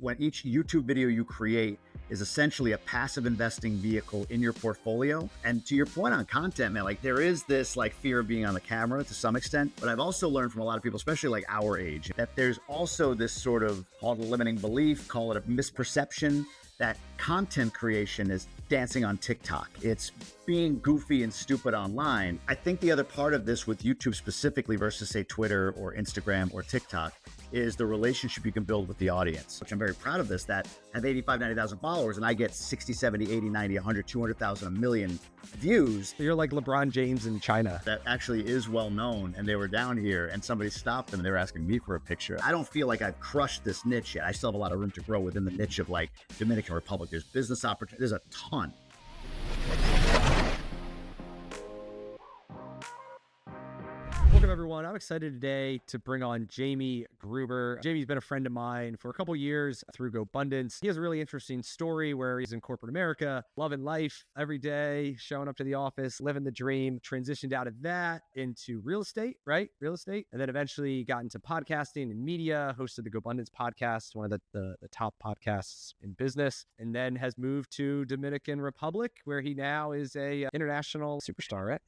When each YouTube video you create is essentially a passive investing vehicle in your portfolio. And to your point on content, man, like there is this like fear of being on the camera to some extent, but I've also learned from a lot of people, especially like our age, that there's also this sort of, call it a limiting belief, call it a misperception, that content creation is dancing on TikTok. It's being goofy and stupid online. I think the other part of this with YouTube specifically versus say Twitter or Instagram or TikTok is the relationship you can build with the audience, which I'm very proud of this, that I have 85, 90,000 followers and I get 60, 70, 80, 90, 100, 200,000, a million views. You're like LeBron James in China. That actually is well known. And they were down here and somebody stopped them and they were asking me for a picture. I don't feel like I've crushed this niche yet. I still have a lot of room to grow within the niche of like Dominican Republic. There's business opportunities, there's a ton. Welcome everyone. I'm excited today to bring on Jamie Gruber. Jamie's been a friend of mine for a couple years through GoBundance. He has a really interesting story where he's in corporate America, loving life every day, showing up to the office, living the dream, transitioned out of that into real estate, right? Real estate. And then eventually got into podcasting and media, hosted the GoBundance podcast, one of the top podcasts in business, and then has moved to Dominican Republic, where he now is a international superstar, right?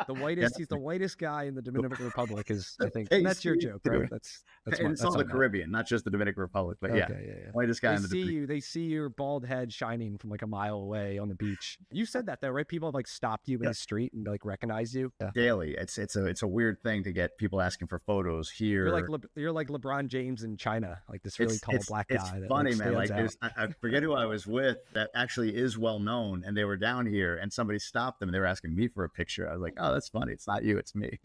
The whitest, he's the whitest guy in the Dominican Republic is, I think. And that's your joke, right? That's and it's all the Caribbean, not just the Dominican Republic, but yeah. Whitest guy in the Dominican. They see your bald head shining from like a mile away on the beach. You said that though, right? People have like stopped you in the street and like recognize you. Yeah. Daily. It's a weird thing to get people asking for photos here. You're like LeBron James in China, like this really tall black guy. It's funny, man. Like I forget who I was with that actually is well known, and they were down here and somebody stopped them and they were asking me for a picture. I was like, oh, that's funny. It's not you, it's me.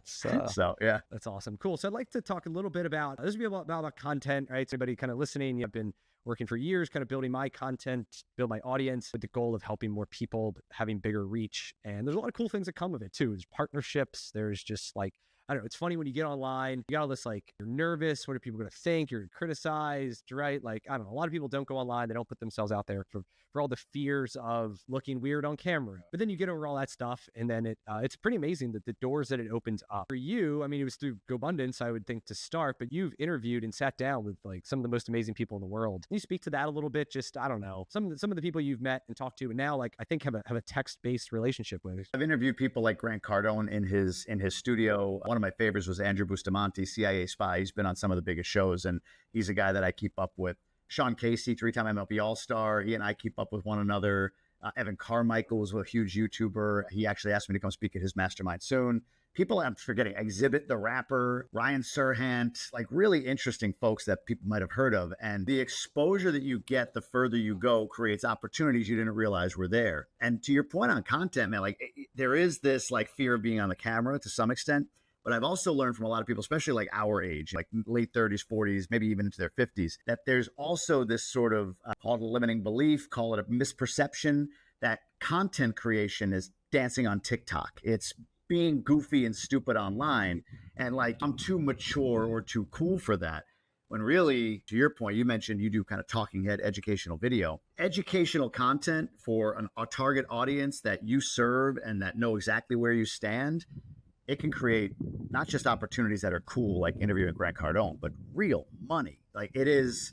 So yeah, that's awesome. Cool. So I'd like to talk a little bit about this. Will be about content, right? So anybody kind of listening, I've been working for years, kind of building my content, build my audience with the goal of helping more people, having bigger reach. And there's a lot of cool things that come with it too. There's partnerships. There's just like, I don't know. It's funny when you get online, you got all this like, you're nervous. What are people going to think? You're criticized, right? Like, I don't know. A lot of people don't go online. They don't put themselves out there for all the fears of looking weird on camera. But then you get over all that stuff. And then it's pretty amazing that the doors that it opens up for you. I mean, it was through GoBundance, I would think, to start, but you've interviewed and sat down with like some of the most amazing people in the world. Can you speak to that a little bit? Just, I don't know, some of the people you've met and talked to and now like I think have a text-based relationship with. I've interviewed people like Grant Cardone in his studio. One of my favorites was Andrew Bustamonte, CIA spy. He's been on some of the biggest shows and he's a guy that I keep up with. Sean Casey, 3-time MLB All-Star. He and I keep up with one another. Evan Carmichael was a huge YouTuber. He actually asked me to come speak at his mastermind soon. People I'm forgetting, Xzibit the Rapper, Ryan Serhant, like really interesting folks that people might have heard of. And the exposure that you get the further you go creates opportunities you didn't realize were there. And to your point on content, man, like there is this like fear of being on the camera to some extent. But I've also learned from a lot of people, especially like our age, like late 30s, 40s, maybe even into their 50s, that there's also this sort of, call it a limiting belief, call it a misperception, that content creation is dancing on TikTok. It's being goofy and stupid online. And like, I'm too mature or too cool for that. When really, to your point, you mentioned you do kind of talking head educational video. Educational content for a target audience that you serve and that know exactly where you stand, it can create not just opportunities that are cool, like interviewing Grant Cardone, but real money. Like it is,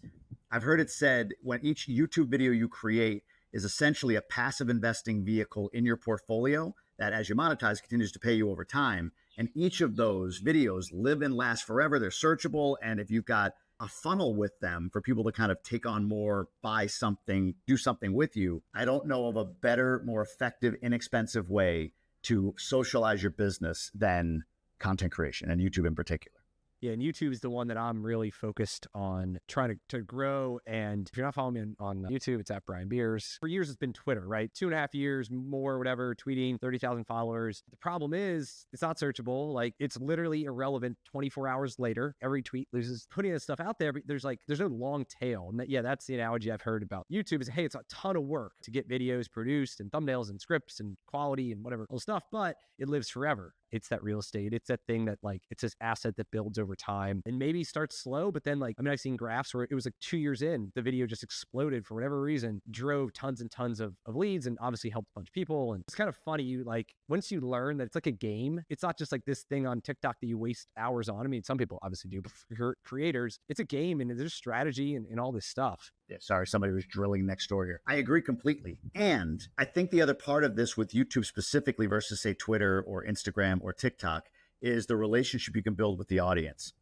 I've heard it said, when each YouTube video you create is essentially a passive investing vehicle in your portfolio that as you monetize continues to pay you over time. And each of those videos live and last forever. They're searchable. And if you've got a funnel with them for people to kind of take on more, buy something, do something with you, I don't know of a better, more effective, inexpensive way to socialize your business than content creation, and YouTube in particular. Yeah, and YouTube is the one that I'm really focused on trying to grow. And if you're not following me on YouTube, it's at Brian Beers. For years, it's been Twitter, right? 2.5 years, more, whatever, tweeting, 30,000 followers. The problem is it's not searchable. Like it's literally irrelevant 24 hours later. Every tweet loses. Putting this stuff out there, but there's no long tail. And that's the analogy I've heard about YouTube is, hey, it's a ton of work to get videos produced and thumbnails and scripts and quality and whatever cool stuff, but it lives forever. It's that real estate. It's that thing that like, it's this asset that builds over time and maybe starts slow, but then like, I mean, I've seen graphs where it was like 2 years in, the video just exploded for whatever reason, drove tons and tons of leads and obviously helped a bunch of people. And it's kind of funny. You like, once you learn that it's like a game, it's not just like this thing on TikTok that you waste hours on. I mean, some people obviously do, but for creators, it's a game and there's strategy and all this stuff. Yeah, sorry, somebody was drilling next door here. I agree completely. And I think the other part of this with YouTube specifically versus say Twitter or Instagram or TikTok is the relationship you can build with the audience.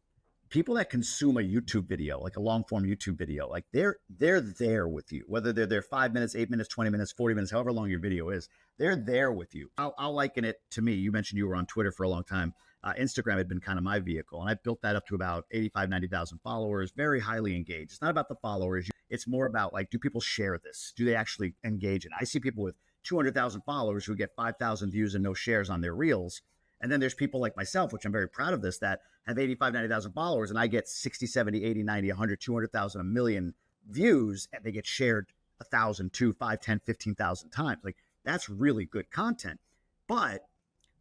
People that consume a YouTube video, like a long form YouTube video, like they're there with you, whether they're there 5 minutes, 8 minutes, 20 minutes, 40 minutes, however long your video is, they're there with you. I'll liken it to me. You mentioned you were on Twitter for a long time. Instagram had been kind of my vehicle, and I built that up to about 85, 90,000 followers, very highly engaged. It's not about the followers. It's more about like, do people share this? Do they actually engage in it? I see people with 200,000 followers who get 5,000 views and no shares on their reels. And then there's people like myself, which I'm very proud of this, that have 85, 90,000 followers, and I get 60, 70, 80, 90, 100, 200,000, a million views, and they get shared 1,000, 2, 5, 10, 15,000 times. Like, that's really good content. But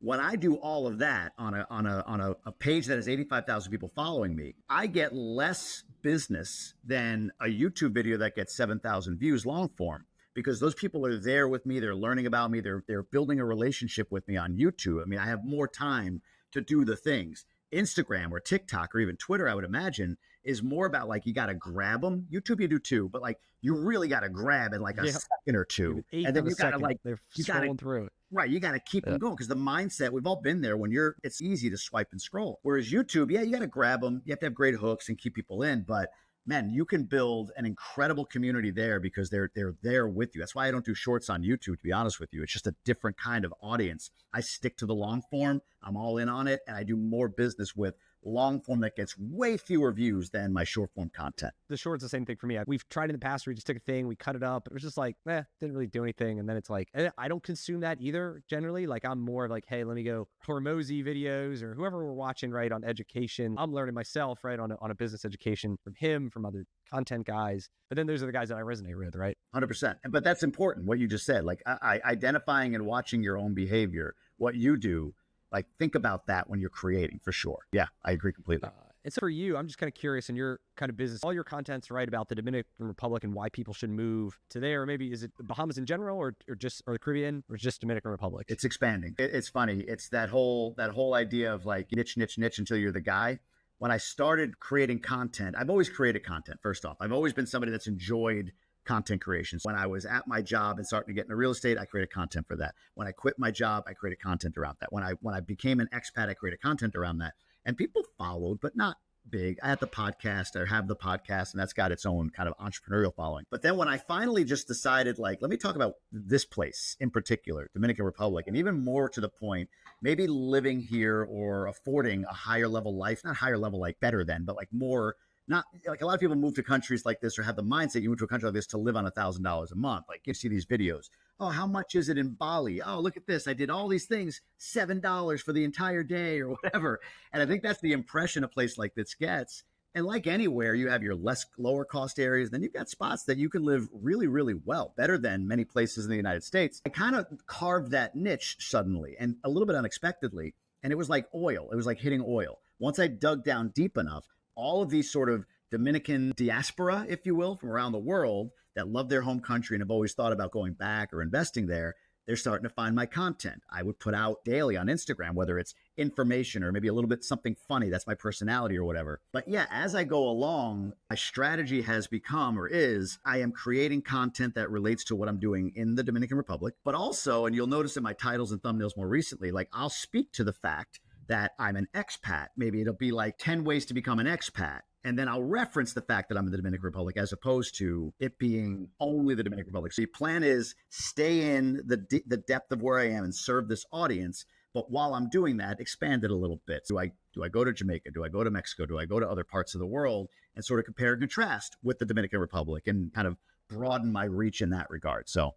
when I do all of that on a page that has 85,000 people following me, I get less business than a YouTube video that gets 7,000 views long form, because those people are there with me. They're learning about me. They're building a relationship with me on YouTube. I mean, I have more time to do the things. Instagram or TikTok or even Twitter, I would imagine, is more about like, you got to grab them. YouTube, you do too, but like, you really got to grab in like a second or two. And then you got to like, they're you scrolling gotta, through it. Right. You got to keep them going, because the mindset, we've all been there when it's easy to swipe and scroll. Whereas YouTube, yeah, you got to grab them. You have to have great hooks and keep people in. But man, you can build an incredible community there because they're there with you. That's why I don't do shorts on YouTube, to be honest with you. It's just a different kind of audience. I stick to the long form. I'm all in on it. And I do more business with long form that gets way fewer views than my short form content. The short's the same thing for me. We've tried in the past where we just took a thing, we cut it up. It was just like, didn't really do anything. And then it's like, I don't consume that either generally. Like, I'm more of like, hey, let me go Hormozy videos or whoever we're watching, right, on education. I'm learning myself, right, on a business education from him, from other content guys. But then those are the guys that I resonate with, right? 100%. But that's important, what you just said, like identifying and watching your own behavior, what you do. Like, think about that when you're creating, for sure. Yeah, I agree completely. And so for you, I'm just kind of curious in your kind of business, all your content's right about the Dominican Republic and why people should move to there. Or maybe is it the Bahamas in general or the Caribbean or just Dominican Republic? It's expanding. It's funny. It's that whole idea of like niche until you're the guy. When I started creating content, I've always created content, first off. I've always been somebody that's enjoyed content creations. When I was at my job and starting to get into real estate, I created content for that. When I quit my job, I created content around that. When I became an expat, I created content around that. And people followed, but not big. I had the podcast, or have the podcast, and that's got its own kind of entrepreneurial following. But then when I finally just decided, like, let me talk about this place in particular, Dominican Republic, and even more to the point, maybe living here or affording a higher level life, not higher level like better than, but like more. Not like a lot of people move to countries like this or have the mindset you move to a country like this to live on $1,000 a month. Like, you see these videos. Oh, how much is it in Bali? Oh, look at this. I did all these things, $7 for the entire day or whatever. And I think that's the impression a place like this gets. And like anywhere, you have your lower cost areas. Then you've got spots that you can live really, really well, better than many places in the United States. I kind of carved that niche suddenly and a little bit unexpectedly. And it was like oil. It was like hitting oil. Once I dug down deep enough, all of these sort of Dominican diaspora, if you will, from around the world that love their home country and have always thought about going back or investing there, they're starting to find my content. I would put out daily on Instagram, whether it's information or maybe a little bit something funny. That's my personality or whatever. But yeah, as I go along, my strategy has become or is I am creating content that relates to what I'm doing in the Dominican Republic. But also, and you'll notice in my titles and thumbnails more recently, like I'll speak to the fact that I'm an expat. Maybe it'll be like 10 ways to become an expat. And then I'll reference the fact that I'm in the Dominican Republic as opposed to it being only the Dominican Republic. So the plan is stay in the depth of where I am and serve this audience. But while I'm doing that, expand it a little bit. Do I go to Jamaica? Do I go to Mexico? Do I go to other parts of the world and sort of compare and contrast with the Dominican Republic and kind of broaden my reach in that regard? So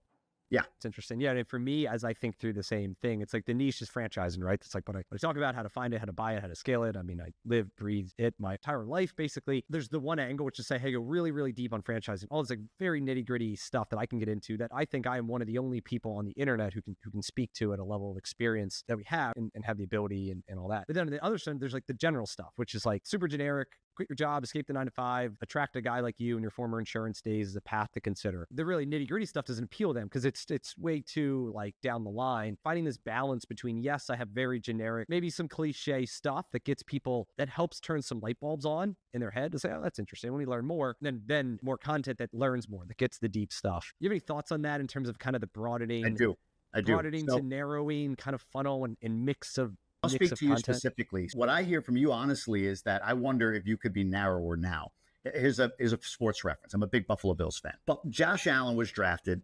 Yeah. It's interesting. Yeah. And for me, as I think through the same thing, it's like the niche is franchising, right? It's like what I talk about, how to find it, how to buy it, how to scale it. I mean, I live, breathe it my entire life, basically. There's the one angle, which is say, hey, go really, really deep on franchising. All this like very nitty gritty stuff that I can get into that I think I am one of the only people on the internet who can speak to at a level of experience that we have and have the ability and all that. But then on the other side, there's like the general stuff, which is like super generic. Quit your job, escape the 9 to 5, attract a guy like you in your former insurance days as a path to consider. The really nitty gritty stuff doesn't appeal to them because it's way too like down the line. Finding this balance between, yes, I have very generic, maybe some cliche stuff that gets people, that helps turn some light bulbs on in their head to say, oh, that's interesting. When we learn more, then more content that learns more, that gets the deep stuff. You have any thoughts on that in terms of kind of the broadening? I do. Broadening to narrowing kind of funnel and mix of I'll speak to you content. specifically. What I hear from you, honestly, is that I wonder if you could be narrower now. Here's a sports reference. I'm a big Buffalo Bills fan. But Josh Allen was drafted.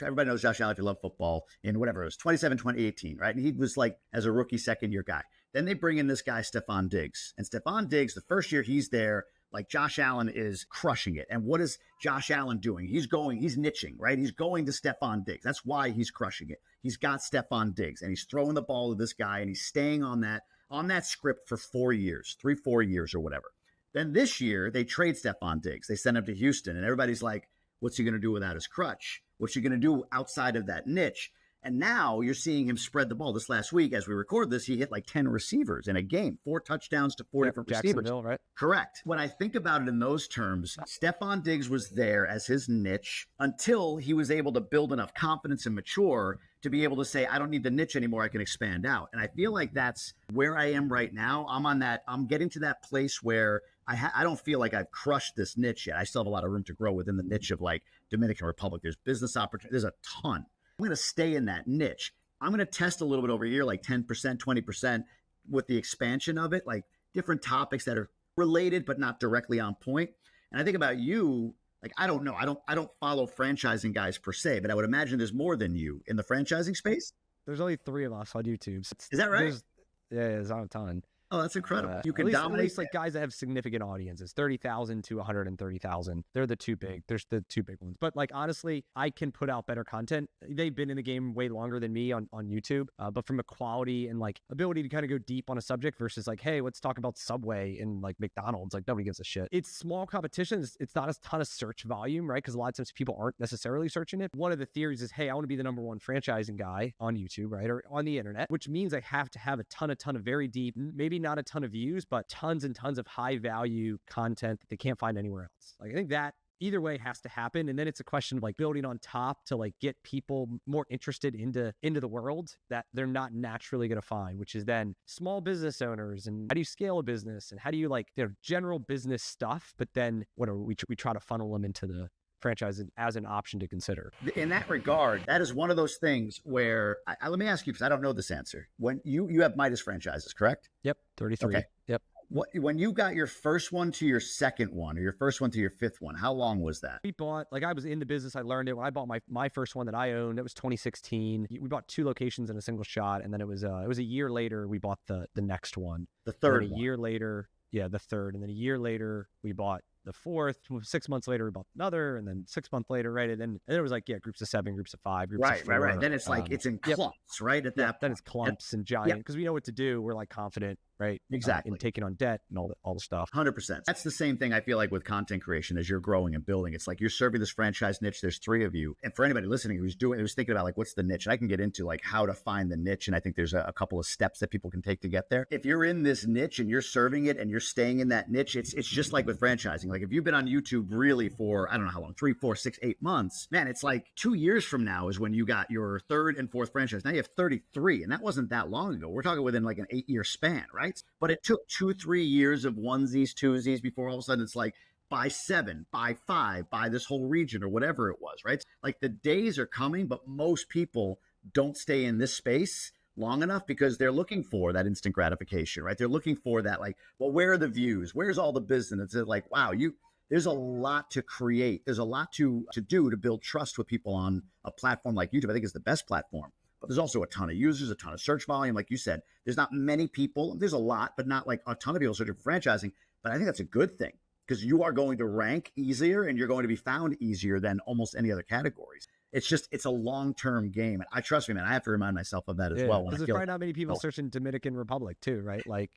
Everybody knows Josh Allen if you love football in whatever it was, 2018, right? And he was like as a rookie, second-year guy. Then they bring in this guy, Stephon Diggs. And Stephon Diggs, the first year he's there, like Josh Allen is crushing it. And what is Josh Allen doing? He's niching, right? He's going to Stephon Diggs. That's why he's crushing it. He's got Stephon Diggs and he's throwing the ball to this guy and he's staying on that script for 4 years, 4 years or whatever. Then this year they trade Stephon Diggs. They send him to Houston and everybody's like, what's he going to do without his crutch? What's he going to do outside of that niche? And now you're seeing him spread the ball. This last week, as we record this, he hit like 10 receivers in a game, 4 touchdowns to 4 different receivers. Right? Correct. When I think about it in those terms, Stephon Diggs was there as his niche until he was able to build enough confidence and mature to be able to say, I don't need the niche anymore. I can expand out. And I feel like that's where I am right now. I'm getting to that place where I don't feel like I've crushed this niche yet. I still have a lot of room to grow within the niche of like Dominican Republic. There's business opportunities. There's a ton. I'm going to stay in that niche. I'm going to test a little bit over here, like 10%, 20% with the expansion of it, like different topics that are related, but not directly on point. And I think about you, like, I don't know. I don't follow franchising guys per se, but I would imagine there's more than you in the franchising space. There's only 3 of us on YouTube. Is that right? There's not a ton. Oh, that's incredible. You can at least like guys that have significant audiences, 30,000 to 130,000. They're the two big. There's the 2 big ones. But like, honestly, I can put out better content. They've been in the game way longer than me on YouTube. But from a quality and like ability to kind of go deep on a subject versus like, hey, let's talk about Subway and like McDonald's. Like nobody gives a shit. It's small competitions. It's not a ton of search volume, right? Because a lot of times people aren't necessarily searching it. One of the theories is, hey, I want to be the #1 franchising guy on YouTube, right? Or on the internet, which means I have to have a ton of very deep, maybe not a ton of views, but tons and tons of high value content that they can't find anywhere else. Like I think that either way has to happen. And then it's a question of like building on top to like get people more interested into the world that they're not naturally going to find, which is then small business owners and how do you scale a business and how do you like their general business stuff. But then we try to funnel them into the franchise as an option to consider. In that regard, that is one of those things where let me ask you, because I don't know this answer. When you have Midas franchises, correct? Yep. 33. Okay. Yep. When you got your first one to your second one or your first one to your fifth one, how long was that? We bought, like I was in the business, I learned it. When I bought my first one that I owned, it was 2016. We bought 2 locations in a single shot. And then it was a year later, we bought the next one. The third one. A year later, the third. And then a year later, we bought the fourth. 6 months later, we bought another, and then 6 months later, right? And then it was like, groups of 7, groups of 5, groups of 4. Right. Then it's like it's in clumps, right? At that point. Then it's clumps and giant because we know what to do. We're like confident, right? Exactly. In taking on debt and all the stuff. 100%. That's the same thing I feel like with content creation as you're growing and building. It's like you're serving this franchise niche. There's 3 of you. And for anybody listening who's thinking about like, what's the niche? And I can get into like how to find the niche. And I think there's a couple of steps that people can take to get there. If you're in this niche and you're serving it and you're staying in that niche, it's just like with franchising. Like if you've been on YouTube really for, I don't know how long, 3, 4, 6, 8 months, man, it's like 2 years from now is when you got your 3rd and 4th franchise. Now you have 33. And that wasn't that long ago. We're talking within like an 8-year span, right? But it took 2-3 years of onesies, twosies before all of a sudden it's like buy 7, buy 5, buy this whole region or whatever it was, right? Like the days are coming, but most people don't stay in this space long enough because they're looking for that instant gratification, right? They're looking for that, like, well, where are the views? Where's all the business? It's like, wow, there's a lot to create. There's a lot to do to build trust with people on a platform like YouTube. I think it's the best platform. But there's also a ton of users, a ton of search volume. Like you said, there's not many people. There's a lot, but not like a ton of people searching for franchising. But I think that's a good thing because you are going to rank easier and you're going to be found easier than almost any other categories. it's a long-term game. And I trust me, man, I have to remind myself of that as well. Because there's probably not many people searching Dominican Republic too, right? Like,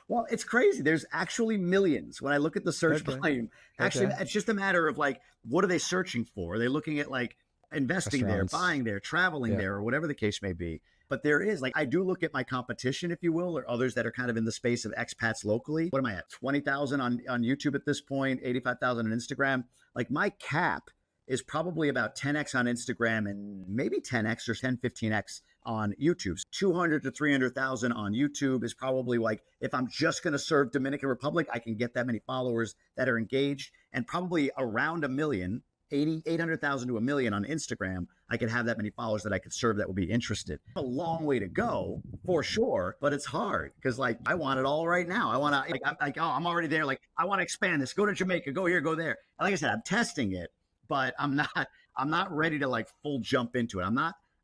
well, it's crazy. There's actually millions when I look at the search volume. Actually, it's just a matter of like, what are they searching for? Are they looking at like investing there, buying there, traveling there, or whatever the case may be? But there is, like, I do look at my competition, if you will, or others that are kind of in the space of expats locally. What am I at? 20,000 on YouTube at this point, 85,000 on Instagram. Like, my cap is probably about 10x on Instagram and maybe 10x or 10, 15x on YouTube. 200 to 300,000 on YouTube is probably like, if I'm just going to serve Dominican Republic, I can get that many followers that are engaged, and probably around a million, 800,000 to a million on Instagram. I could have that many followers that I could serve that would be interested. A long way to go for sure, but it's hard because like I want it all right now. I want to I'm already there. Like I want to expand this, go to Jamaica, go here, go there. Like I said, I'm testing it, but I'm not ready to like full jump into it.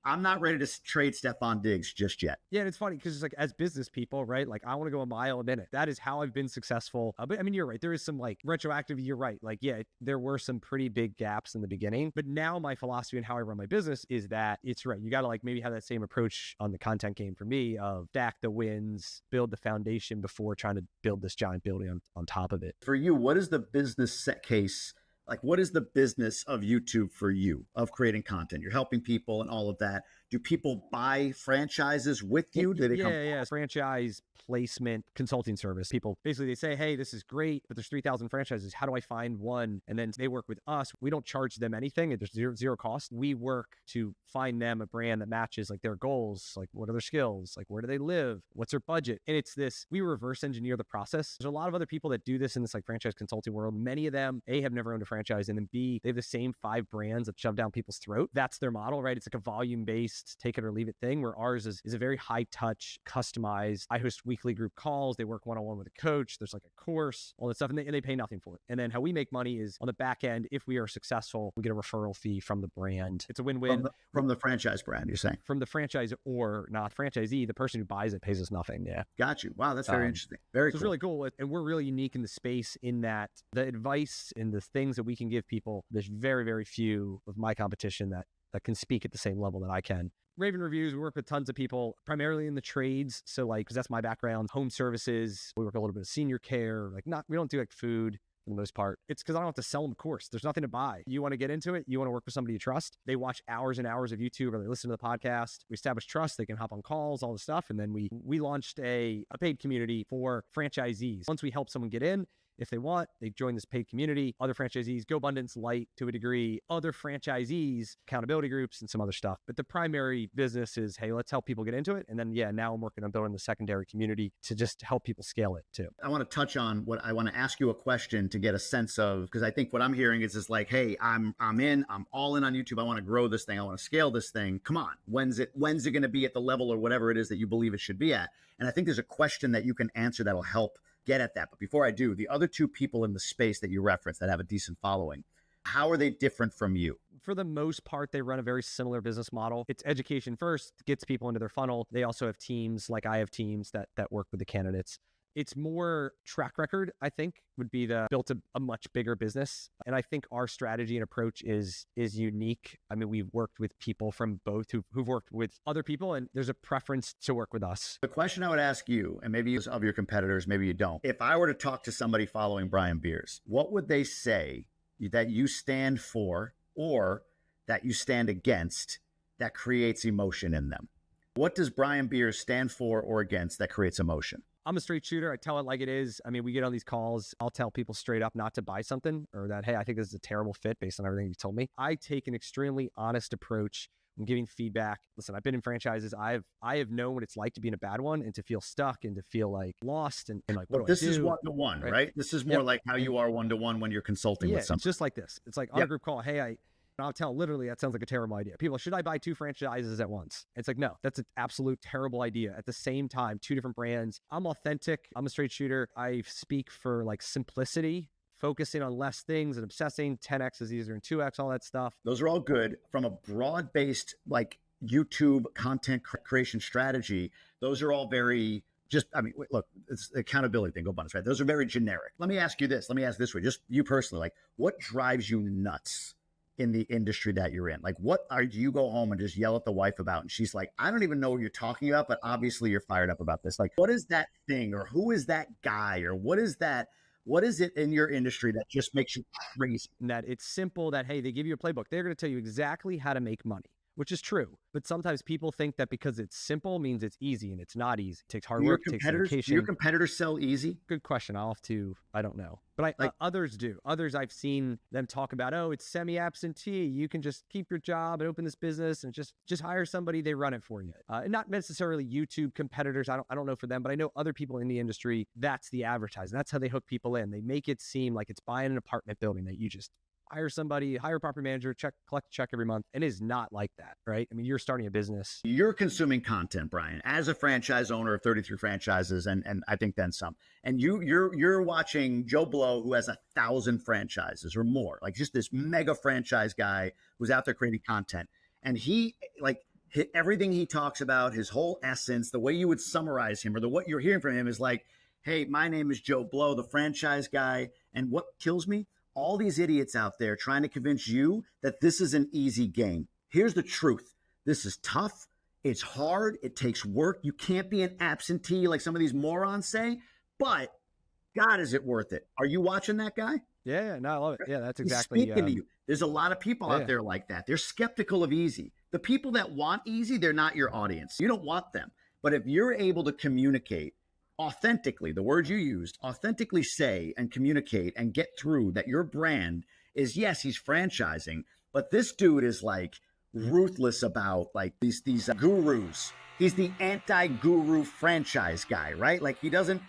I'm not ready to trade Stefan Diggs just yet. Yeah, and it's funny because it's like as business people, right? Like I want to go a mile a minute. That is how I've been successful. But I mean, you're right. There is some like retroactive. You're right. Like, yeah, there were some pretty big gaps in the beginning. But now my philosophy and how I run my business is that it's right. You got to like maybe have that same approach on the content game for me of stack the wins, build the foundation before trying to build this giant building on top of it. For you, what is the business set case? Like, what is the business of YouTube for you, of creating content? You're helping people and all of that. Do people buy franchises with you? Do they yeah. Franchise placement consulting service. People basically, they say, hey, this is great, but there's 3,000 franchises. How do I find one? And then they work with us. We don't charge them anything. There's zero cost. We work to find them a brand that matches like their goals. Like what are their skills? Like where do they live? What's their budget? And it's this, we reverse engineer the process. There's a lot of other people that do this in this like franchise consulting world. Many of them, A, have never owned a franchise, and then B, they have the same 5 brands that shove down people's throat. That's their model, right? It's like a volume-based take it or leave it thing, where ours is a very high touch, customized. I host weekly group calls. They work one-on-one with a coach. There's like a course, all that stuff, and they pay nothing for it. And then how we make money is on the back end. If we are successful, we get a referral fee from the brand. It's a win-win. From the franchise brand, you're saying? From the franchise or not franchisee, the person who buys it pays us nothing. Yeah. Got you. Wow, that's very interesting. Very cool. It's really cool. And we're really unique in the space in that the advice and the things that we can give people, there's very, very few of my competition that can speak at the same level that I can. Raven Reviews, we work with tons of people, primarily in the trades. So like, because that's my background, home services, we work a little bit of senior care, we don't do like food for the most part. It's because I don't have to sell them a course. There's nothing to buy. You want to get into it. You want to work with somebody you trust. They watch hours and hours of YouTube or they listen to the podcast. We establish trust. They can hop on calls, all the stuff. And then we launched a paid community for franchisees. Once we help someone get in, if they want, they join this paid community. Other franchisees, Go Abundance Light to a degree, other franchisees, accountability groups, and some other stuff. But the primary business is, hey, let's help people get into it. And then, now I'm working on building the secondary community to just help people scale it too. I want to touch on what I want to ask you a question to get a sense of, because I think what I'm hearing is like, hey, I'm all in on YouTube. I want to grow this thing. I want to scale this thing. Come on. When's it going to be at the level or whatever it is that you believe it should be at? And I think there's a question that you can answer that'll help get at that. But before I do, the other 2 people in the space that you referenced that have a decent following, how are they different from you? For the most part, they run a very similar business model. It's education first, gets people into their funnel. They also have teams, like I have teams that work with the candidates. It's more track record, I think, would be built a much bigger business. And I think our strategy and approach is unique. I mean, we've worked with people from both who've worked with other people, and there's a preference to work with us. The question I would ask you, and maybe of your competitors, maybe you don't. If I were to talk to somebody following Brian Beers, what would they say that you stand for or that you stand against that creates emotion in them? What does Brian Beers stand for or against that creates emotion? I'm a straight shooter. I tell it like it is. I mean, we get on these calls. I'll tell people straight up not to buy something, or that, hey, I think this is a terrible fit based on everything you told me. I take an extremely honest approach. I'm giving feedback. Listen, I've been in franchises. I have known what it's like to be in a bad one and to feel stuck and to feel like lost and like, what do I do? This is one-to-one, right? This is more like how you are one-to-one when you're consulting with someone. It's just like this. It's like on a group call, hey, I'll tell literally that sounds like a terrible idea. People, should I buy 2 franchises at once? It's like, no, that's an absolute terrible idea. At the same time, 2 different brands. I'm authentic. I'm a straight shooter. I speak for like simplicity, focusing on less things and obsessing. 10x is easier than 2x, all that stuff. Those are all good. From a broad-based like YouTube content creation strategy, those are all very look, it's the accountability thing, Go Abundance, right? Those are very generic. Let me ask you this. Let me ask this way, just you personally, like what drives you nuts in the industry that you're in? Like, what do you go home and just yell at the wife about? And she's like, I don't even know what you're talking about, but obviously you're fired up about this. Like, what is that thing, or who is that guy, or what is that? What is it in your industry that just makes you crazy? And that it's simple, that, hey, they give you a playbook. They're going to tell you exactly how to make money, which is true. But sometimes people think that because it's simple means it's easy, and it's not easy. It takes hard work, it takes dedication. Do your competitors sell easy? Good question. I don't know. But others do. Others, I've seen them talk about, oh, it's semi-absentee. You can just keep your job and open this business and just hire somebody. They run it for you. And not necessarily YouTube competitors. I don't know for them, but I know other people in the industry, that's the advertising. That's how they hook people in. They make it seem like it's buying an apartment building, that you just hire somebody, hire a property manager, collect a check every month. And it is not like that, right? I mean, you're starting a business. You're consuming content, Brian, as a franchise owner of 33 franchises, and I think then some. And you're watching Joe Blow, who has 1,000 franchises or more, like just this mega franchise guy who's out there creating content. And he, like, everything he talks about, his whole essence, the way you would summarize him, or what you're hearing from him is like, hey, my name is Joe Blow, the franchise guy. And what kills me? All these idiots out there trying to convince you that this is an easy game. Here's the truth. This is tough. It's hard. It takes work. You can't be an absentee like some of these morons say, but God, is it worth it? Are you watching that guy? Yeah, no, I love it. Yeah, that's exactly. He's speaking to you. There's a lot of people out there like that. They're skeptical of easy. The people that want easy, they're not your audience. You don't want them. But if you're able to communicate authentically, the words you used, authentically say and communicate and get through that your brand is, yes, he's franchising, but this dude is like ruthless about like these gurus. He's the anti-guru franchise guy, right? Like he doesn't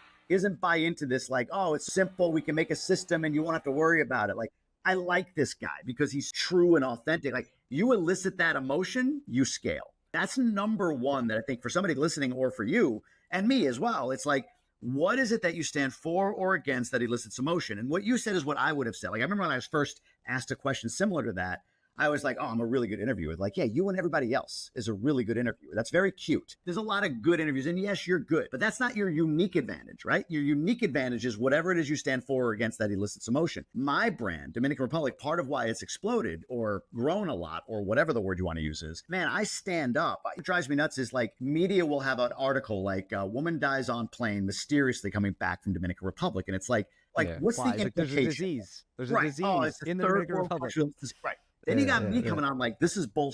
buy into this like, oh, it's simple, we can make a system and you won't have to worry about it. Like, I like this guy because he's true and authentic. Like, you elicit that emotion, you scale. That's number one that I think for somebody listening, or for you and me as well. It's like, what is it that you stand for or against that elicits emotion? And what you said is what I would have said. Like, I remember when I was first asked a question similar to that, I was like, oh, I'm a really good interviewer. Like, yeah, you and everybody else is a really good interviewer. That's very cute. There's a lot of good interviews, and yes, you're good, but that's not your unique advantage, right? Your unique advantage is whatever it is you stand for or against that elicits emotion. My brand, Dominican Republic, part of why it's exploded or grown a lot, or whatever the word you want to use is, man, I stand up. What drives me nuts is like media will have an article like a woman dies on plane mysteriously coming back from Dominican Republic. And it's like what's the implication? There's a disease. There's a disease in the Dominican Republic. Right. Then you got me coming on like, this is bull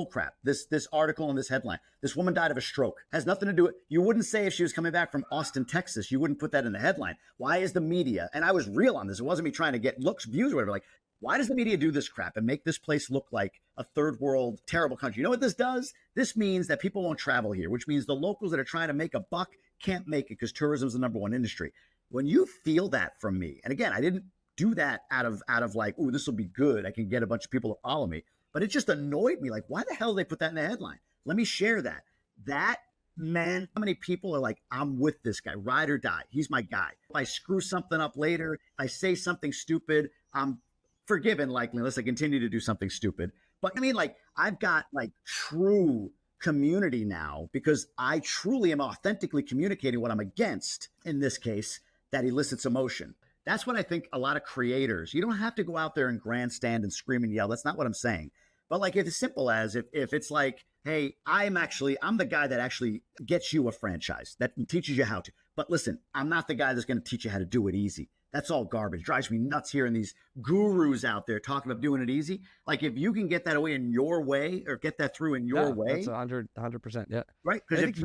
crap. This article and this headline. This woman died of a stroke. Has nothing to do with, you wouldn't say if she was coming back from Austin, Texas, you wouldn't put that in the headline. Why is the media, and I was real on this, it wasn't me trying to get looks, views, or whatever, like, why does the media do this crap and make this place look like a third world terrible country? You know what this does? This means that people won't travel here, which means the locals that are trying to make a buck can't make it because tourism is the number one industry. When you feel that from me, and again, I didn't do that out of like, oh, this will be good, I can get a bunch of people to follow me. But it just annoyed me. Like, why the hell did they put that in the headline? Let me share that. That, man, how many people are like, I'm with this guy, ride or die. He's my guy. If I screw something up later, if I say something stupid, I'm forgiven likely unless I continue to do something stupid. But I mean, like, I've got like true community now because I truly am authentically communicating what I'm against, in this case, that elicits emotion. That's what I think a lot of creators, you don't have to go out there and grandstand and scream and yell. That's not what I'm saying. But like, it's as simple as if it's like, hey, I'm the guy that actually gets you a franchise, that teaches you how to. But listen, I'm not the guy that's going to teach you how to do it easy. That's all garbage. It drives me nuts hearing these gurus out there talking about doing it easy. Like, if you can get that away in your way, or get that through in your way. That's 100%. Yeah. Right? Because if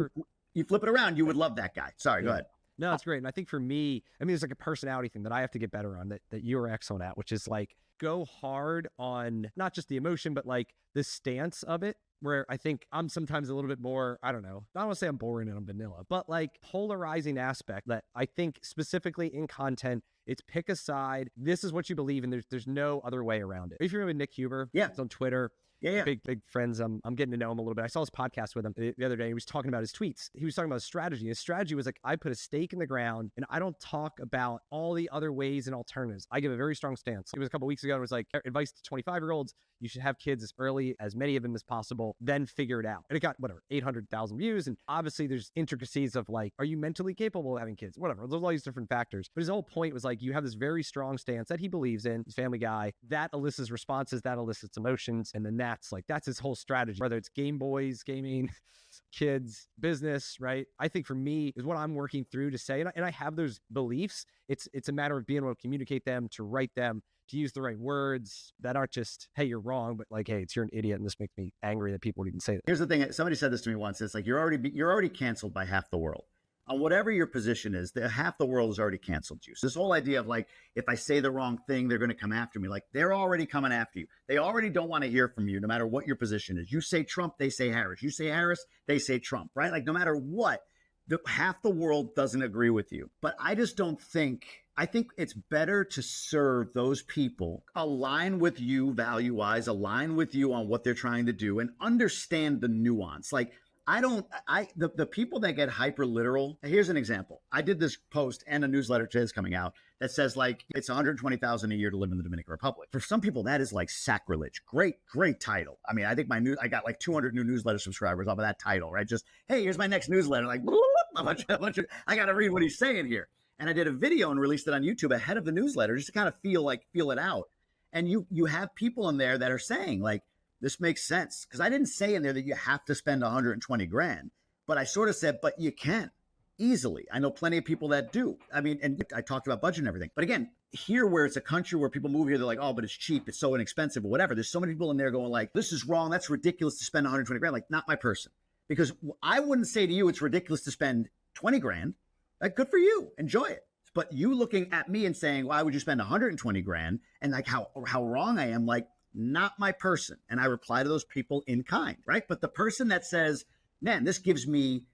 you flip it around, you would love that guy. Sorry, go ahead. No, it's great. And I think for me, I mean, there's like a personality thing that I have to get better on that you're excellent at, which is like, go hard on not just the emotion, but like the stance of it, where I think I'm sometimes a little bit more, I don't want to say I'm boring and I'm vanilla, but like polarizing aspect that I think specifically in content, it's pick a side. This is what you believe in. There's no other way around it. If you're with Nick Huber, it's on Twitter. Yeah. Big friends. I'm getting to know him a little bit. I saw his podcast with him the other day. He was talking about his tweets. He was talking about his strategy. His strategy was like, I put a stake in the ground and I don't talk about all the other ways and alternatives. I give a very strong stance. It was a couple weeks ago. It was like, advice to 25-year-olds. You should have kids as early, as many of them as possible. people then figure it out. And it got, whatever, 800,000 views. And obviously there's intricacies of like, are you mentally capable of having kids? Whatever. There's all these different factors. But his whole point was like, you have this very strong stance that he believes in, he's a family guy, that elicits responses, that elicits emotions. And then that's his whole strategy, whether it's Game Boys, gaming, kids, business, right? I think for me is what I'm working through to say, and I have those beliefs. It's a matter of being able to communicate them, to write them, to use the right words that aren't just, hey, you're wrong, but like, hey, you're an idiot, and this makes me angry that people would even say that. Here's the thing. Somebody said this to me once. It's like, you're already canceled by half the world. On whatever your position is, half the world has already canceled you. So this whole idea of like, if I say the wrong thing, they're going to come after me. Like, they're already coming after you. They already don't want to hear from you, no matter what your position is. You say Trump, they say Harris. You say Harris, they say Trump, right? Like, no matter what, half the world doesn't agree with you. But I just don't think, I think it's better to serve those people, align with you value-wise, align with you on what they're trying to do, and understand the nuance. Like, the people that get hyper literal, here's an example. I did this post and a newsletter today is coming out that says like, it's 120,000 a year to live in the Dominican Republic. For some people, that is like sacrilege. Great title. I mean, I think I got like 200 new newsletter subscribers off of that title, right? Just, hey, here's my next newsletter. Like, I got to read what he's saying here. And I did a video and released it on YouTube ahead of the newsletter just to kind of feel it out. And you have people in there that are saying like, this makes sense. Because I didn't say in there that you have to spend 120 grand, but I sort of said, but you can easily. I know plenty of people that do. I mean, and I talked about budget and everything. But again, here where it's a country where people move here, they're like, oh, but it's cheap, it's so inexpensive or whatever. There's so many people in there going like, this is wrong. That's ridiculous to spend 120 grand. Like, not my person. Because I wouldn't say to you, it's ridiculous to spend 20 grand. Like, good for you. Enjoy it. But you looking at me and saying, why would you spend 120 grand? And like how wrong I am, like, not my person. And I reply to those people in kind, right? But the person that says, man, this gives me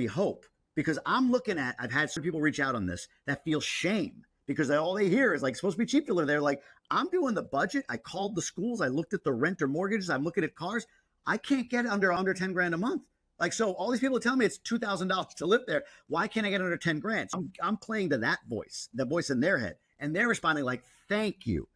hope, because I'm looking at, I've had some people reach out on this that feel shame because all they hear is like, supposed to be cheap to live there. Like, I'm doing the budget. I called the schools. I looked at the rent or mortgages. I'm looking at cars. I can't get under 10 grand a month. Like, so all these people tell me it's $2,000 to live there. Why can't I get under 10 grand? So I'm playing to that voice, the voice in their head. And they're responding like, thank you.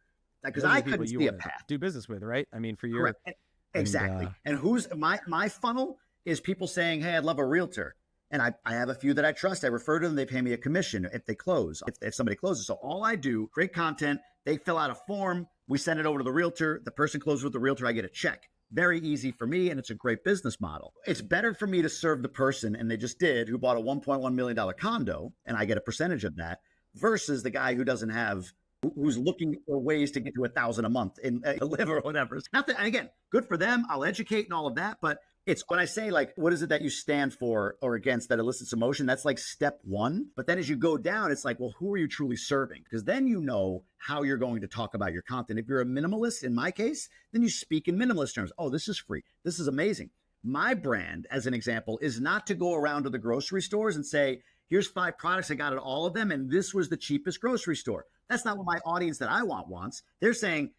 Because I couldn't see a path. Do business with, right? I mean, for your... Correct. Exactly. And who's my funnel is people saying, hey, I'd love a realtor. And I have a few that I trust. I refer to them. They pay me a commission if they close, if somebody closes. So all I do, create content. They fill out a form. We send it over to the realtor. The person closes with the realtor. I get a check. Very easy for me, and it's a great business model. It's better for me to serve the person, and they just did, who bought a $1.1 million condo, and I get a percentage of that, versus the guy who doesn't have, who's looking for ways to get to $1,000 a month in a live or whatever. It's not that, and again, good for them. I'll educate and all of that, but it's when I say like, what is it that you stand for or against that elicits emotion? That's like step one. But then as you go down, it's like, well, who are you truly serving? Because then you know how you're going to talk about your content. If you're a minimalist, in my case, then you speak in minimalist terms. Oh, this is free. This is amazing. My brand, as an example, is not to go around to the grocery stores and say, here's 5 products I got at all of them, and this was the cheapest grocery store. That's not what my audience that I want wants. They're saying,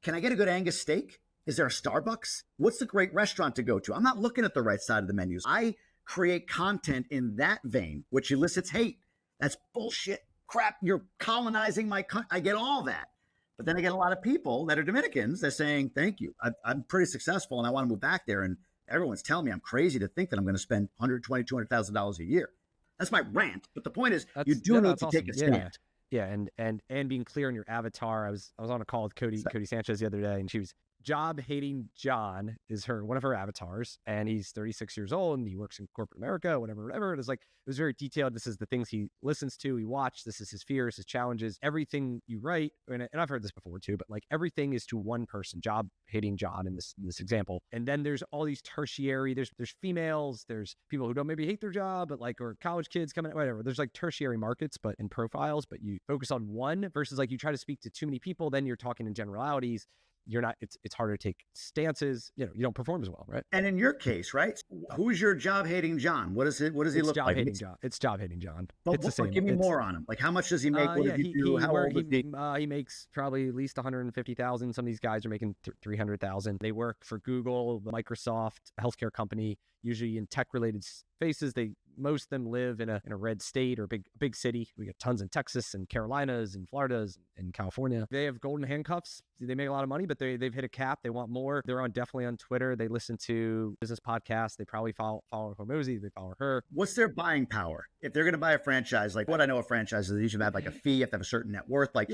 can I get a good Angus steak? Is there a Starbucks? What's the great restaurant to go to? I'm not looking at the right side of the menus. I create content in that vein, which elicits hate. That's bullshit. Crap. You're colonizing my I get all that. But then I get a lot of people that are Dominicans that saying, thank you. I'm pretty successful and I want to move back there. And everyone's telling me I'm crazy to think that I'm going to spend $120,000, $200,000 a year. That's my rant. But the point is, you do need to take a stand. Yeah, and being clear on your avatar. I was on a call with Cody Sanchez the other day, and she was job hating John is one of her avatars, and he's 36 years old and he works in corporate America, whatever. It was like, it was very detailed. This is the things he listens to, he watched. This is his fears, his challenges, everything you write. And I've heard this before too, but like everything is to one person, job hating John in this example. And then there's all these tertiary, there's females, there's people who don't maybe hate their job, but like, or college kids coming, whatever. There's like tertiary markets, but in profiles, but you focus on one versus like you try to speak to too many people, then you're talking in generalities. You're not, it's harder to take stances, you don't perform as well, right? And in your case, right, who's your job hating John? What does he look like? It's job hating John. But it's the same. Give me more on him. Like, how much does he make? What does he do? How old is he? He makes probably at least 150,000. Some of these guys are making 300,000. They work for Google, Microsoft, a healthcare company, usually in tech related spaces. They most of them live in a red state or big city. We got tons in Texas and Carolinas and Floridas and California. They have golden handcuffs. They make a lot of money, but they've hit a cap. They want more. They're definitely on Twitter. They listen to business podcasts. They probably follow Hormozi. They follow her. What's their buying power? If they're going to buy a franchise, like what I know of franchises, they usually have like a fee. You have to have a certain net worth. Like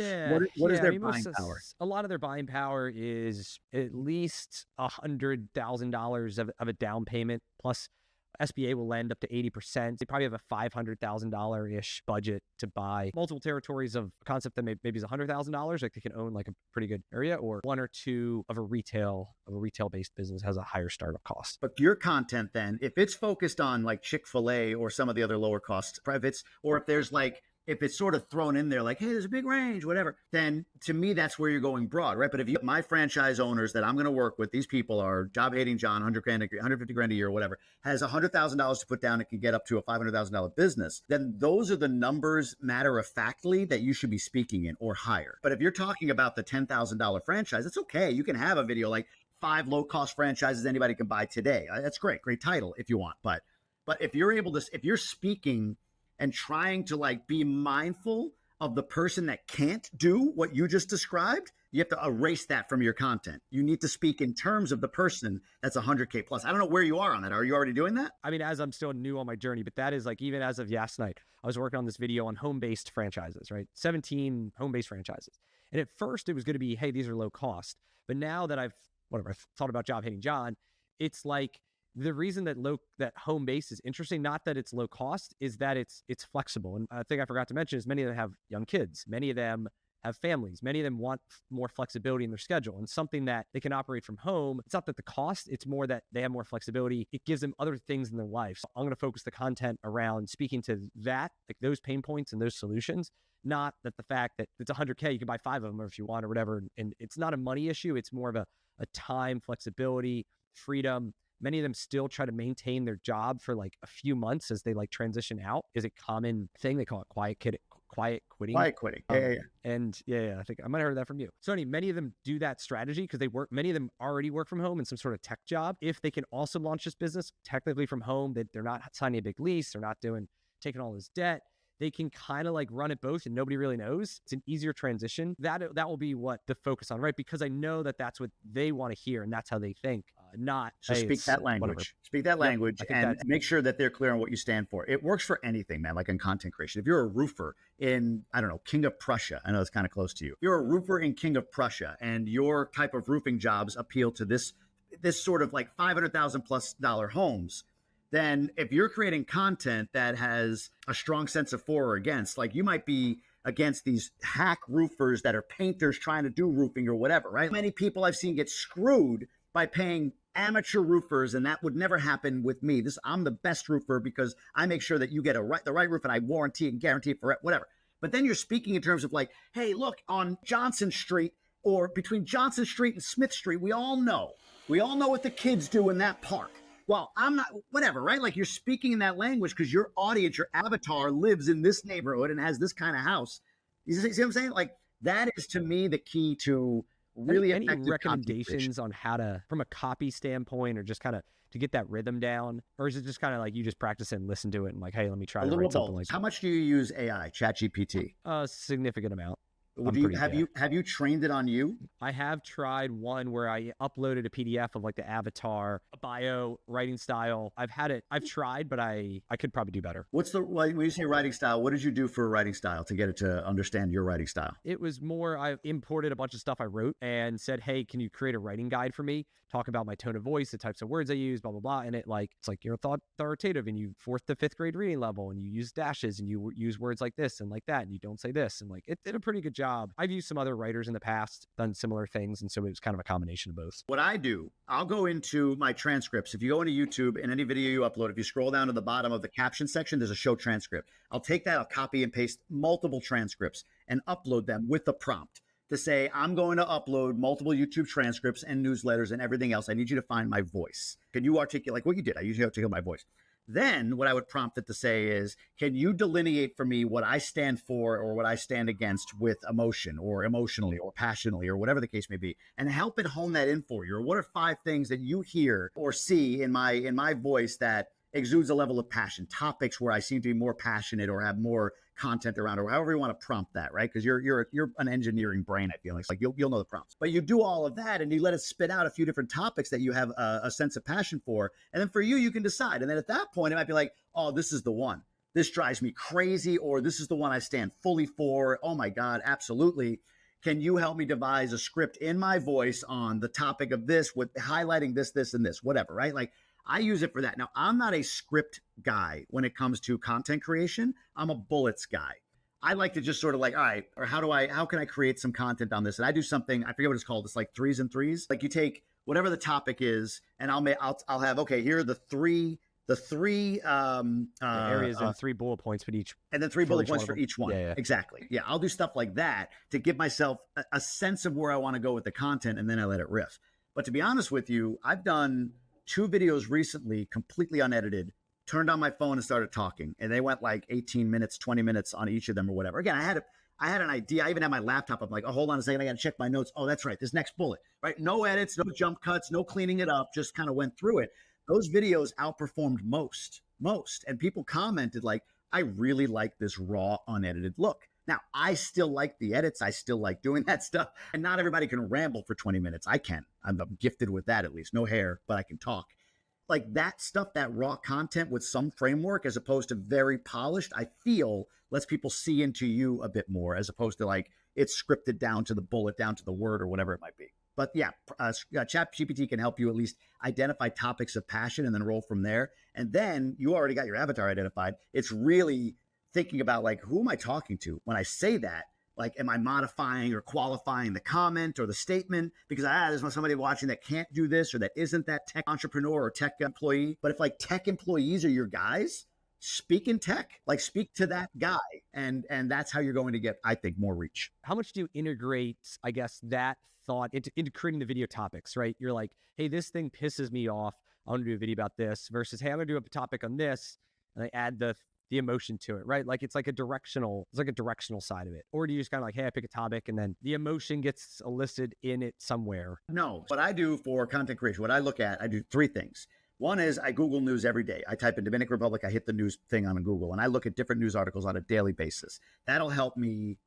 what is their buying power? A lot of their buying power is at least $100,000 of a down payment plus SBA will lend up to 80%. They probably have a $500,000-ish budget to buy multiple territories of a concept that maybe is $100,000. Like they can own like a pretty good area, or one or two of a retail-based business has a higher startup cost. But your content then, if it's focused on like Chick-fil-A or some of the other lower cost privates, or if it's sort of thrown in there like, hey, there's a big range, whatever, then to me, that's where you're going broad, right? But if my franchise owners that I'm going to work with, these people are job-hating John, 100 grand, 150 grand a year, whatever, has $100,000 to put down and can get up to a $500,000 business, then those are the numbers matter-of-factly that you should be speaking in or higher. But if you're talking about the $10,000 franchise, it's okay. You can have a video like 5 low-cost franchises anybody can buy today. That's great title if you want. But if you're speaking and trying to like be mindful of the person that can't do what you just described, you have to erase that from your content. You need to speak in terms of the person that's 100K plus. I don't know where you are on that. Are you already doing that? I mean, as I'm still new on my journey, but that is like, even as of last night, I was working on this video on home-based franchises, right? 17 home-based franchises. And at first it was going to be, hey, these are low cost. But now that I've thought about job hating John, it's like, the reason that home base is interesting, not that it's low cost, is that it's flexible. And I think I forgot to mention is many of them have young kids. Many of them have families. Many of them want more flexibility in their schedule and something that they can operate from home. It's not that the cost, it's more that they have more flexibility. It gives them other things in their life. So I'm going to focus the content around speaking to that, like those pain points and those solutions, not that the fact that it's 100K, you can buy 5 of them or if you want or whatever. And it's not a money issue. It's more of a time, flexibility, freedom. Many of them still try to maintain their job for like a few months as they like transition out. Is a common thing. They call it quiet quitting. Quiet quitting. Yeah. And I think I might have heard that from you. So many of them do that strategy because many of them already work from home in some sort of tech job. If they can also launch this business technically from home, they're not signing a big lease. They're not taking all this debt. They can kind of like run it both and nobody really knows. It's an easier transition. That will be what the focus on, right? Because I know that that's what they want to hear and that's how they think, not. So speak that language. Whatever. Speak that language and make sure that they're clear on what you stand for. It works for anything, man, like in content creation. If you're a roofer in, I don't know, King of Prussia, I know it's kind of close to you. If you're a roofer in King of Prussia and your type of roofing jobs appeal to this sort of like $500,000+ homes, then if you're creating content that has a strong sense of for or against, like you might be against these hack roofers that are painters trying to do roofing or whatever, right? Many people I've seen get screwed by paying amateur roofers, and that would never happen with me. I'm the best roofer because I make sure that you get the right roof and I warranty and guarantee it for whatever. But then you're speaking in terms of like, hey, look, on Johnson Street or between Johnson Street and Smith Street, we all know what the kids do in that park. Well, I'm not, whatever, right? Like you're speaking in that language because your audience, your avatar lives in this neighborhood and has this kind of house. You see what I'm saying? Like that is to me the key to really any recommendations on how to, from a copy standpoint or just kind of to get that rhythm down? Or is it just kind of like you just practice it and listen to it and like, hey, let me try to write something like that? How much do you use AI, ChatGPT? A significant amount. Have you trained it on you? I have tried one where I uploaded a PDF of like the avatar, a bio, writing style. I've tried, but I could probably do better. When you say writing style, what did you do for a writing style to get it to understand your writing style? It was more, I imported a bunch of stuff I wrote and said, hey, can you create a writing guide for me? Talk about my tone of voice, the types of words I use, blah, blah, blah. And it's like you're authoritative and you 4th to 5th grade reading level and you use dashes and you use words like this and like that. And you don't say this. And like, it did a pretty good job. I've used some other writers in the past, done similar things. And so it was kind of a combination of both. What I do, I'll go into my transcripts. If you go into YouTube and any video you upload, if you scroll down to the bottom of the caption section, there's a show transcript. I'll take that, I'll copy and paste multiple transcripts and upload them with the prompt to say, I'm going to upload multiple YouTube transcripts and newsletters and everything else. I need you to find my voice. Can you articulate like what you did? I usually articulate my voice. Then what I would prompt it to say is, can you delineate for me what I stand for or what I stand against with emotion or emotionally or passionately or whatever the case may be, and help it hone that in for you? Or what are 5 things that you hear or see in my voice that exudes a level of passion, topics where I seem to be more passionate or have more content around, or however you want to prompt that, right? Because you're an engineering brain, I feel like you'll know the prompts. But you do all of that and you let it spit out a few different topics that you have a sense of passion for. And then for you can decide. And then at that point, it might be like, oh, this is the one. This drives me crazy, or this is the one I stand fully for. Oh my God, absolutely. Can you help me devise a script in my voice on the topic of this with highlighting this, this, and this, whatever, right? Like I use it for that. Now, I'm not a script guy when it comes to content creation. I'm a bullets guy. I like to just sort of like, all right, or how can I create some content on this? And I do something, I forget what it's called. It's like 3s and 3s. Like you take whatever the topic is, and I'll have, okay, here are the three areas and 3 bullet points for each, and then 3 bullet points for each one. Yeah. Exactly. Yeah, I'll do stuff like that to give myself a sense of where I want to go with the content, and then I let it riff. But to be honest with you, I've done 2 videos recently, completely unedited, turned on my phone and started talking, and they went like 18 minutes, 20 minutes on each of them or whatever. Again, I had an idea. I even had my laptop. I'm like, oh, hold on a second. I got to check my notes. Oh, that's right. This next bullet, right? No edits, no jump cuts, no cleaning it up. Just kind of went through it. Those videos outperformed most. And people commented like, I really like this raw, unedited look. Now, I still like the edits. I still like doing that stuff. And not everybody can ramble for 20 minutes. I can. I'm gifted with that, at least. No hair, but I can talk. Like that stuff, that raw content with some framework as opposed to very polished, I feel lets people see into you a bit more as opposed to like it's scripted down to the bullet, down to the word or whatever it might be. But yeah, ChatGPT can help you at least identify topics of passion and then roll from there. And then you already got your avatar identified. It's really thinking about like, who am I talking to? When I say that, like, am I modifying or qualifying the comment or the statement? Because there's somebody watching that can't do this or that isn't that tech entrepreneur or tech employee. But if like tech employees are your guys, speak in tech, like speak to that guy. And that's how you're going to get, I think, more reach. How much do you integrate, I guess, that thought into creating the video topics, right? You're like, hey, this thing pisses me off. I want to do a video about this versus, hey, I'm going to do a topic on this. And I add the emotion to it, right? Like it's like a directional side of it. Or do you just kind of like, hey, I pick a topic and then the emotion gets elicited in it somewhere? No, what I do for content creation, what I look at, I do 3 things. One is I Google news every day. I type in Dominican Republic, I hit the news thing on Google, and I look at different news articles on a daily basis. That'll help me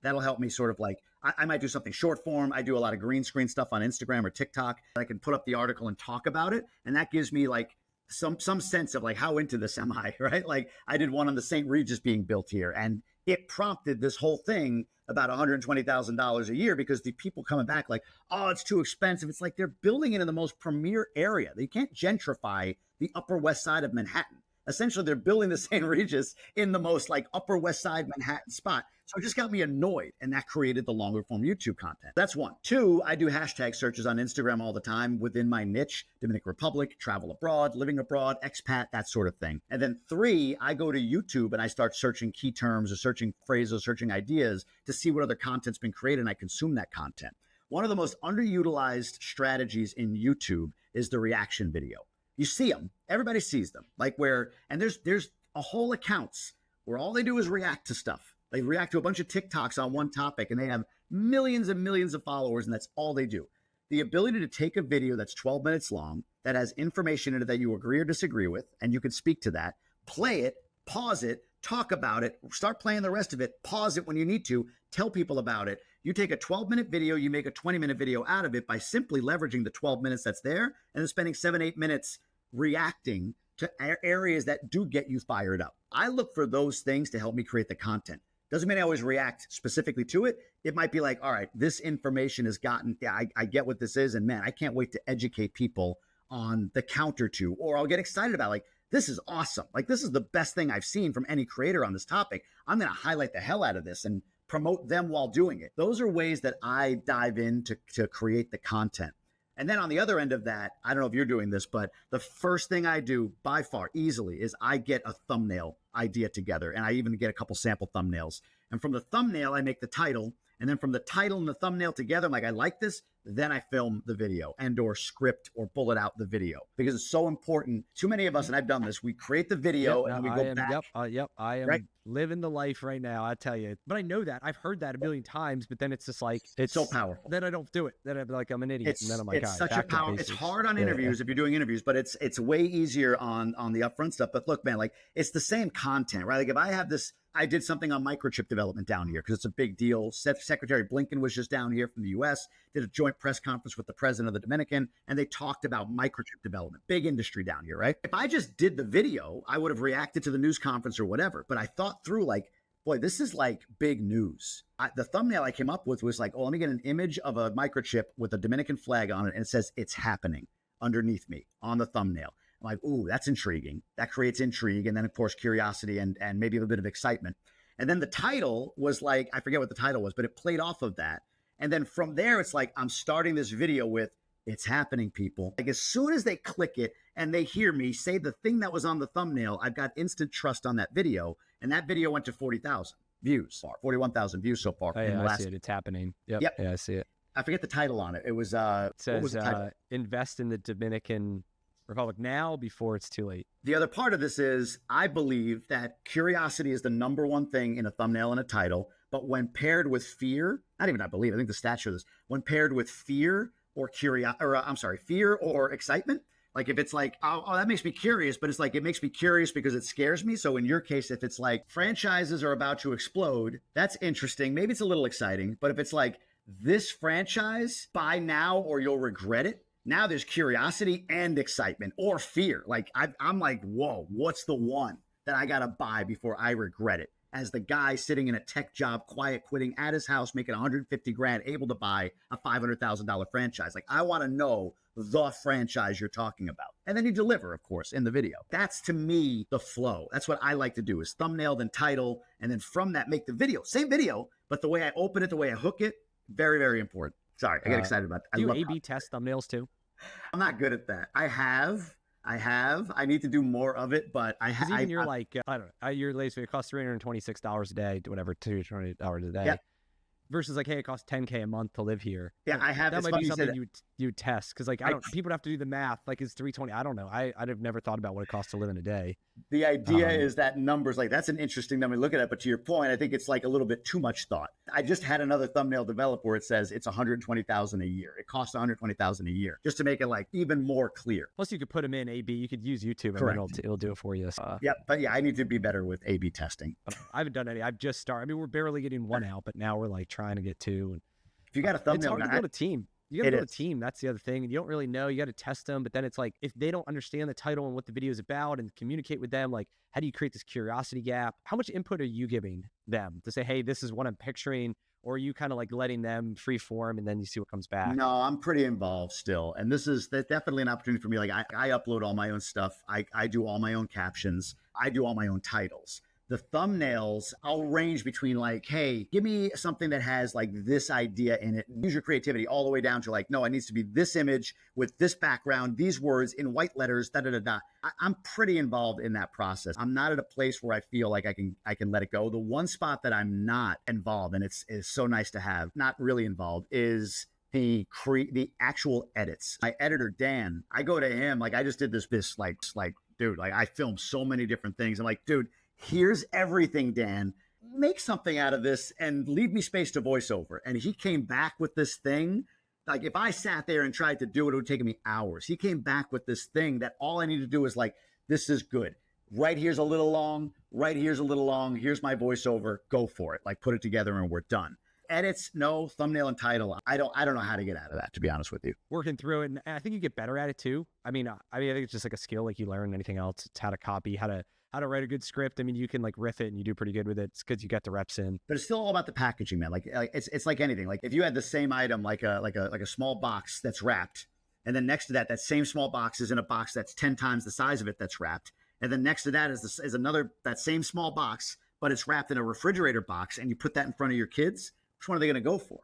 sort of like, I might do something short form. I do a lot of green screen stuff on Instagram or TikTok. I can put up the article and talk about it. And that gives me like some sense of like, how into this am I, right? Like I did one on the St. Regis being built here, and it prompted this whole thing about $120,000 a year because the people coming back like, oh, it's too expensive. It's like they're building it in the most premier area. They can't gentrify the Upper West Side of Manhattan. Essentially, they're building the St. Regis in the most like Upper West Side Manhattan spot. So it just got me annoyed, and that created the longer form YouTube content. That's 1. 2, I do hashtag searches on Instagram all the time within my niche, Dominican Republic, travel abroad, living abroad, expat, that sort of thing. And then 3, I go to YouTube and I start searching key terms or searching phrases, searching ideas to see what other content's been created, and I consume that content. One of the most underutilized strategies in YouTube is the reaction video. You see them, everybody sees them, like and there's a whole accounts where all they do is react to stuff. They react to a bunch of TikToks on one topic, and they have millions and millions of followers, and that's all they do. The ability to take a video that's 12 minutes long, that has information in it that you agree or disagree with, and you can speak to that, play it, pause it, talk about it, start playing the rest of it, pause it when you need to, tell people about it. You take a 12-minute video, you make a 20-minute video out of it by simply leveraging the 12 minutes that's there, and then spending 7-8 minutes reacting to areas that do get you fired up. I look for those things to help me create the content. Doesn't mean I always react specifically to it. It might be like, all right, this information has gotten, I get what this is. And man, I can't wait to educate people on the counter to, or I'll get excited about like, this is awesome. Like, this is the best thing I've seen from any creator on this topic. I'm going to highlight the hell out of this and promote them while doing it. Those are ways that I dive in to create the content. And then on the other end of that, I don't know if you're doing this, but the first thing I do by far easily is I get a thumbnail idea together, and I even get a couple sample thumbnails. And from the thumbnail, I make the title. And then from the title and the thumbnail together, I'm like, I like this. Then I film the video and or script or bullet out the video because it's so important. Too many of us, and I've done this, we create the video and we go back. I am right? living the life right now, I tell you. But I know that. I've heard that a million times, but then it's just like, it's so powerful. Then I don't do it. Then I'm like, I'm an idiot. And then I'm like, it's such a power. It's hard on interviews if you're doing interviews, but it's way easier on the upfront stuff. But look, man, like it's the same content, right? Like if I have this, I did something on microchip development down here because it's a big deal. Secretary Blinken was just down here from the US, did a joint press conference with the president of the Dominican, and they talked about microchip development, big industry down here, right? If I just did the video, I would have reacted to the news conference or whatever. But I thought through like, boy, this is like big news. The thumbnail I came up with was like, oh, let me get an image of a microchip with a Dominican flag on it. And it says, it's happening underneath me on the thumbnail. I'm like, ooh, that's intriguing. That creates intrigue. And then, of course, curiosity and maybe a little bit of excitement. And then the title was like, I forget what the title was, but it played off of that. And then from there, it's like, I'm starting this video with, it's happening, people. Like as soon as they click it and they hear me say the thing that was on the thumbnail, I've got instant trust on that video. And that video went to 40,000 views, 41,000 views so far. Oh, yeah, I see it. It's happening. Yep. Yeah, I see it. I forget the title on it. It was, it says, invest in the Dominican Republic now before it's too late. The other part of this is I believe that curiosity is the number one thing in a thumbnail and a title, but when paired with fear, not even I believe, I think the stats show this, when paired with fear or fear or excitement, like if it's like, oh, that makes me curious, but it's like, it makes me curious because it scares me. So in your case, if it's like franchises are about to explode, that's interesting. Maybe it's a little exciting, but if it's like this franchise, buy now or you'll regret it. Now there's curiosity and excitement or fear. Like I'm like, whoa, what's the one that I got to buy before I regret it? As the guy sitting in a tech job, quiet quitting at his house, making 150 grand, able to buy a $500,000 franchise. Like I want to know the franchise you're talking about. And then you deliver, of course, in the video. That's to me the flow. That's what I like to do is thumbnail, then title, and then from that make the video. Same video, but the way I open it, the way I hook it, very, very important. Sorry, I get excited about that. Do you A/B test thumbnails too? I'm not good at that. I have. I need to do more of it, but I have. Even you're like, I don't know, your latest video costs $326 a day, whatever, $220 a day. Yep. Versus like, hey, it costs $10K a month to live here. Yeah, I have. That might be something you test because like people would have to do the math. Like it's $320. I don't know. I'd have never thought about what it costs to live in a day. The idea is that numbers like that's an interesting number to look at it. But to your point, I think it's like a little bit too much thought. I just had another thumbnail develop where it says it's $120,000 a year. It costs $120,000 a year just to make it like even more clear. Plus, you could put them in A/B. You could use YouTube, and then it'll do it for you. Yeah, but yeah, I need to be better with A/B testing. I haven't done any. I've just started. I mean, we're barely getting one out, but now we're like trying to get two. And if you got a thumbnail, it's hard to build a team. You got to build a team. That's the other thing. And you don't really know. You got to test them. But then it's like, if they don't understand the title and what the video is about and communicate with them, like, how do you create this curiosity gap? How much input are you giving them to say, hey, this is what I'm picturing? Or are you kind of like letting them free form and then you see what comes back? No, I'm pretty involved still. And that's definitely an opportunity for me. Like I upload all my own stuff. I do all my own captions. I do all my own titles. The thumbnails, I'll range between like, hey, give me something that has like this idea in it. Use your creativity all the way down to like, no, it needs to be this image with this background, these words in white letters, da-da-da-da. I'm pretty involved in that process. I'm not at a place where I feel like I can let it go. The one spot that I'm not involved, and it's so nice to have, not really involved, is the actual edits. My editor, Dan, I go to him, like I just did this like, dude, like I filmed so many different things. I'm like, dude, here's everything, Dan. Make something out of this and leave me space to voiceover. And he came back with this thing. Like if I sat there and tried to do it, it would take me hours. He came back with this thing that all I need to do is like, this is good. Right here's a little long. Right here's a little long. Here's my voiceover. Go for it. Like put it together and we're done. Edits, no. Thumbnail and title. I don't know how to get out of that, to be honest with you. Working through it, and I think you get better at it too. I mean, I think it's just like a skill, like you learn anything else. It's how to copy, how to write a good script. I mean, you can like riff it and you do pretty good with it. It's because you get the reps in. But it's still all about the packaging, man. Like it's like anything. Like if you had the same item, like a small box that's wrapped, and then next to that same small box is in a box that's 10 times the size of it that's wrapped, and then next to that is another that same small box, but it's wrapped in a refrigerator box, and you put that in front of your kids. Which one are they going to go for?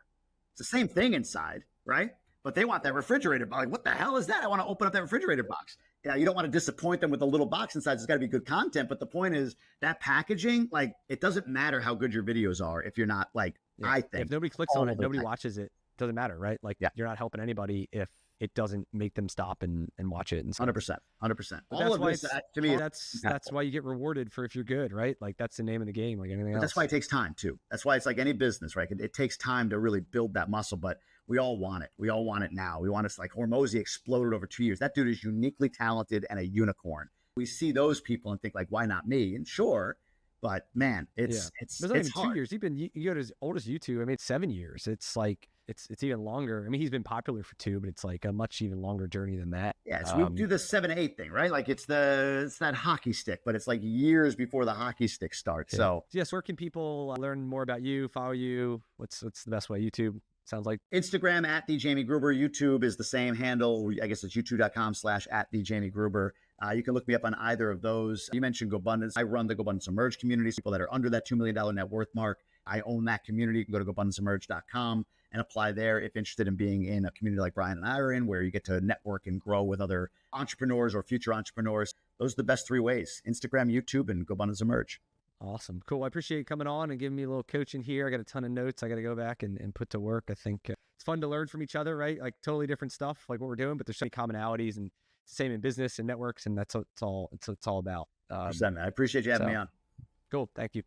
It's the same thing inside, right? But they want that refrigerator box. Like, what the hell is that? I want to open up that refrigerator box. Yeah, you don't want to disappoint them with a little box inside. It's got to be good content. But the point is that packaging, like, it doesn't matter how good your videos are if you're not like, I think. If nobody clicks on it, nobody watches it. Doesn't matter, right? Like, you're not helping anybody if it doesn't make them stop and watch it. And 100%. 100%. But All that's of why this, to me, that's why you get rewarded for if you're good, right? Like that's the name of the game, like anything else. That's why it takes time too. That's why it's like any business, right? It takes time to really build that muscle, but we all want it. We all want it now. We want it like Hormozy exploded over 2 years. That dude is uniquely talented and a unicorn. We see those people and think like, why not me? And sure, but man, it's not even hard. 2 years. You go to his oldest YouTube. I mean, it's 7 years. It's like it's even longer. I mean, he's been popular for 2, but it's like a much even longer journey than that. Yeah, so we do the 7-8 thing, right? Like it's that hockey stick, but it's like years before the hockey stick starts. Yeah. So yes, where can people learn more about you, follow you? What's the best way? YouTube sounds like. Instagram at the Jamie Gruber. YouTube is the same handle. I guess it's youtube.com/at the Jamie Gruber. You can look me up on either of those. You mentioned GoBundance. I run the GoBundance Emerge community. People that are under that $2 million net worth mark, I own that community. You can go to GoBundanceEmerge.com and apply there if interested in being in a community like Brian and I are in, where you get to network and grow with other entrepreneurs or future entrepreneurs. Those are the best 3 ways: Instagram, YouTube, and GoBundance Emerge. Awesome. Cool. I appreciate you coming on and giving me a little coaching here. I got a ton of notes I got to go back and put to work. I think it's fun to learn from each other, right? Like totally different stuff, like what we're doing, but there's so many commonalities, and same in business and networks, and that's what it's all about. I appreciate you having me on. Cool. Thank you.